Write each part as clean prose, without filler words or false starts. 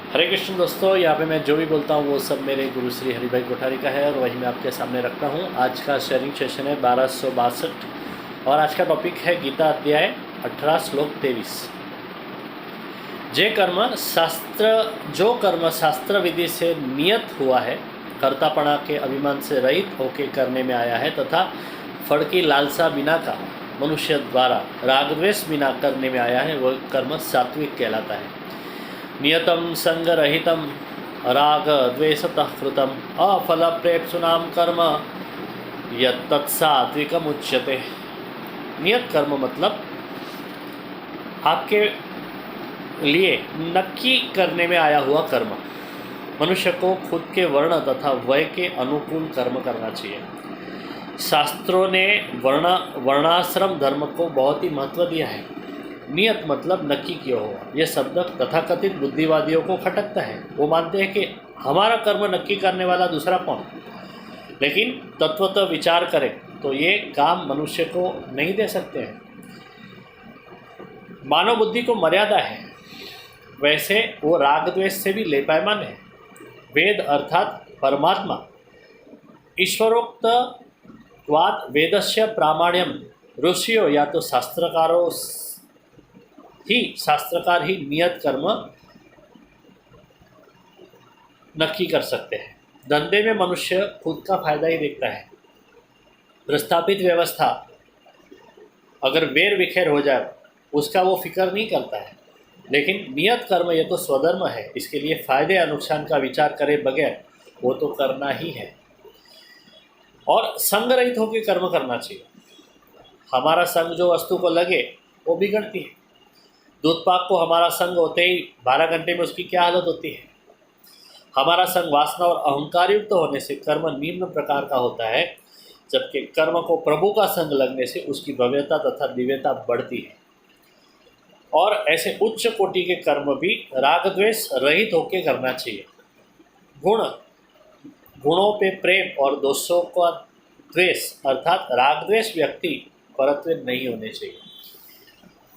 हरे कृष्ण दोस्तों, यहाँ पे मैं जो भी बोलता हूँ वो सब मेरे गुरु श्री हरि भाई कोठारी का है और वही मैं आपके सामने रखता हूँ। आज का शेयरिंग सेशन है 1262 और आज का टॉपिक है गीता अध्याय 18 श्लोक 23। जो कर्म शास्त्र विधि से नियत हुआ है, कर्तापणा के अभिमान से रहित होकर करने में आया है तथा फल की लालसा बिना का मनुष्य द्वारा राग द्वेष बिना करने में आया है, वह कर्म सात्विक कहलाता है। नियतम संगरहितम राग द्वेषतः कृतम अफल प्रेप्सुनाम कर्म यत्तत्सात्विकम उच्यते। नियत कर्म मतलब आपके लिए नक्की करने में आया हुआ कर्म। मनुष्य को खुद के वर्ण तथा वय के अनुकूल कर्म करना चाहिए। शास्त्रों ने वर्णाश्रम धर्म को बहुत ही महत्व दिया है। नियत मतलब नक्की किया हुआ। यह शब्द तथाकथित बुद्धिवादियों को खटकता है। वो मानते हैं कि हमारा कर्म नक्की करने वाला दूसरा कौन, लेकिन तत्वतः विचार करें तो ये काम मनुष्य को नहीं दे सकते हैं। मानव बुद्धि को मर्यादा है, वैसे वो राग द्वेष से भी लेपायमान है। वेद अर्थात परमात्मा ईश्वरोक्तवाद वेदस्य प्रामाण्यम। ऋषियों या तो शास्त्रकार ही नियत कर्म नक्की कर सकते हैं। धंधे में मनुष्य खुद का फायदा ही देखता है। प्रस्थापित व्यवस्था अगर वेर विखेर हो जाए उसका वो फिक्र नहीं करता है, लेकिन नियत कर्म ये तो स्वधर्म है, इसके लिए फायदे और नुकसान का विचार करे बगैर वो तो करना ही है। और संग रहित होकर कर्म करना चाहिए। हमारा संग जो वस्तु को लगे वो बिगड़ती है। दूध पाक को हमारा संग होते ही 12 घंटे में उसकी क्या हालत होती है। हमारा संग वासना और अहंकार युक्त होने से कर्म निम्न प्रकार का होता है, जबकि कर्म को प्रभु का संग लगने से उसकी भव्यता तथा दिव्यता बढ़ती है। और ऐसे उच्च कोटि के कर्म भी राग द्वेष रहित होकर करना चाहिए। गुणों पे प्रेम और दोषों का द्वेष अर्थात राग द्वेष व्यक्ति परत्व नहीं होने चाहिए।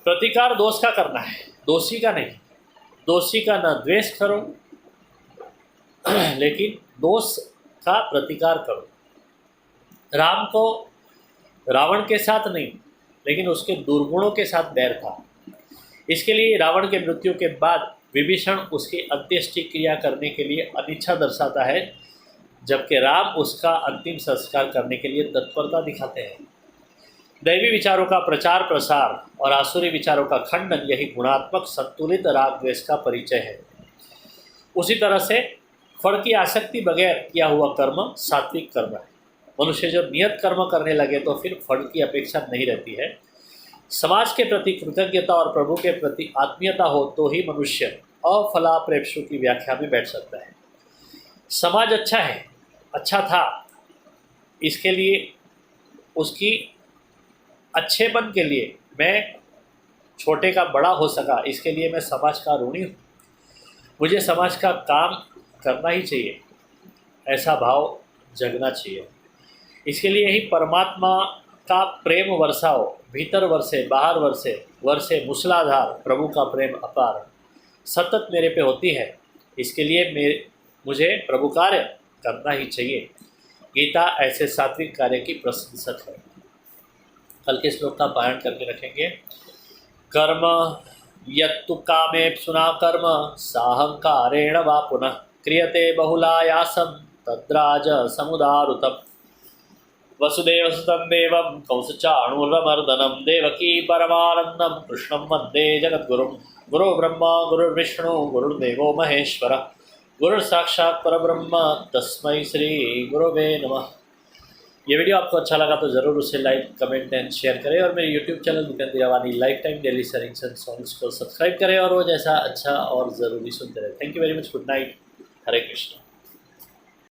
प्रतिकार दोष का करना है, दोषी का नहीं। दोषी का न द्वेष करो लेकिन दोष का प्रतिकार करो। राम को रावण के साथ नहीं, लेकिन उसके दुर्गुणों के साथ बैर था। इसके लिए रावण के मृत्यु के बाद विभीषण उसकी अंत्येष्टि क्रिया करने के लिए अनिच्छा दर्शाता है, जबकि राम उसका अंतिम संस्कार करने के लिए तत्परता दिखाते हैं। दैवी विचारों का प्रचार प्रसार और आसुरी विचारों का खंडन यही गुणात्मक संतुलित राग द्वेष का परिचय है। उसी तरह से फल की आसक्ति बगैर किया हुआ कर्म सात्विक कर्म है। मनुष्य जब नियत कर्म करने लगे तो फिर फल की अपेक्षा नहीं रहती है। समाज के प्रति कृतज्ञता और प्रभु के प्रति आत्मीयता हो तो ही मनुष्य अफलाप्रेप्सु की व्याख्या में बैठ सकता है। समाज अच्छा है, अच्छा था, इसके लिए उसकी अच्छेपन के लिए मैं छोटे का बड़ा हो सका, इसके लिए मैं समाज का ऋणी हूँ। मुझे समाज का काम करना ही चाहिए, ऐसा भाव जगना चाहिए। इसके लिए ही परमात्मा का प्रेम वर्षाओ, भीतर वर्षे बाहर वर्षे मूसलाधार प्रभु का प्रेम अपार सतत मेरे पे होती है। इसके लिए मुझे प्रभु कार्य करना ही चाहिए। गीता ऐसे सात्विक कार्य की प्रशंसक है। कल के श्लोक का पारण करके रखेंगे। कर्म यत्तु कामेप्सुना कर्म साहंकारेण वा पुनः क्रियते बहुलायासं तद्राज समुदारुतम्। वसुदेवसुतं देवं कंसचाणूरमर्दनं देवकी परमानन्दं कृष्णं वन्दे जगद्गुरुं। गुरु ब्रह्मा गुरुर्विष्णु गुरुर्देवो महेश्वर गुरुर्साक्षात् परब्रह्म तस्मै श्री गुरुवे नमः। ये वीडियो आपको अच्छा लगा तो ज़रूर उसे लाइक कमेंट एंड शेयर करें और मेरे YouTube channel Mukendra Hirawani life time daily sharings and songs को सब्सक्राइब करें और रोज ऐसा अच्छा और ज़रूरी सुनते रहे। Thank you very much. Good night. Hare Krishna.